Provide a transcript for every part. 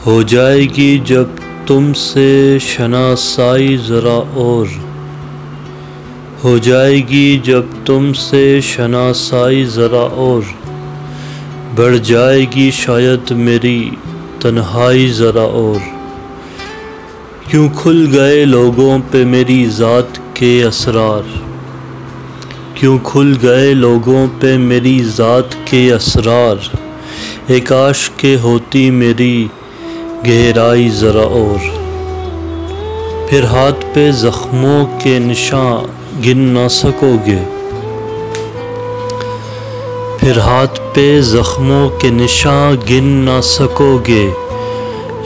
ہو جائے گی جب تم سے شناسائی ذرا اور، ہو جائے گی جب تم سے شناسائی ذرا اور، بڑھ جائے گی شاید میری تنہائی ذرا اور، کیوں کھل گئے لوگوں پہ میری ذات کے اسرار، کیوں کھل گئے لوگوں پہ میری ذات کے اسرار، اے کاش کہ ہوتی میری گہرائی ذرا اور، پھر ہاتھ پہ زخموں کے نشاں گن نہ سکو گے، پھر ہاتھ پہ زخموں کے نشاں گن نہ سکو گے،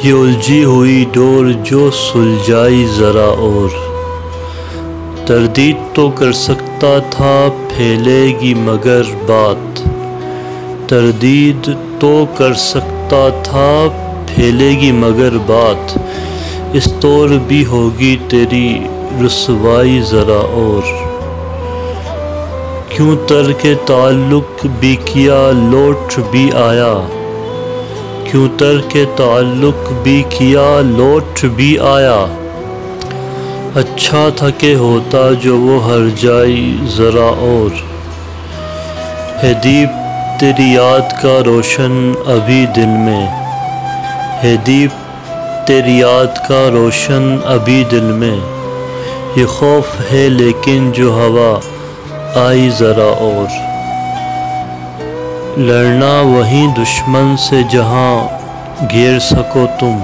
یہ الجھی ہوئی ڈور جو سلجھائی ذرا اور، تردید تو کر سکتا تھا پھیلے گی مگر بات، تردید تو کر سکتا تھا پھیلے گی مگر بات، اس طور بھی ہوگی تیری رسوائی ذرا اور، کیوں ترک تعلق بھی کیا لوٹ بھی آیا، کیوں ترک تعلق بھی کیا لوٹ بھی آیا، اچھا تھا کہ ہوتا جو وہ ہرجائی ذرا اور، ہے دیپ تیری یاد کا روشن ابھی دل میں، ہے دیپ تیری یاد کا روشن ابھی دل میں، یہ خوف ہے لیکن جو ہوا آئی ذرا اور، لڑنا وہیں دشمن سے جہاں گھیر سکو تم،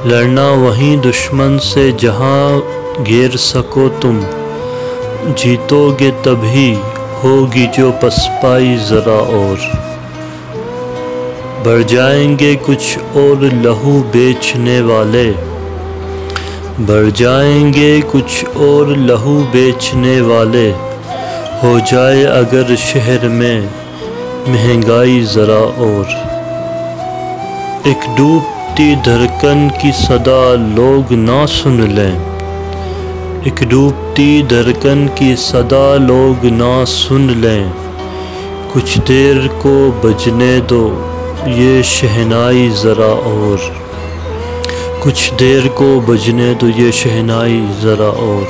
لڑنا وہیں دشمن سے جہاں گھیر سکو تم، جیتو گے تبھی ہوگی جو پسپائی ذرا اور، بڑھ جائیں گے کچھ اور لہو بیچنے والے، بڑھ جائیں گے کچھ اور لہو بیچنے والے، ہو جائے اگر شہر میں مہنگائی ذرا اور، ایک ڈوبتی دھڑکن کی صدا لوگ نہ سن لیں، ایک ڈوبتی دھڑکن کی صدا لوگ نہ سن لیں، کچھ دیر کو بجنے دو یہ شہنائی ذرا اور، کچھ دیر کو بجنے دو یہ شہنائی ذرا اور۔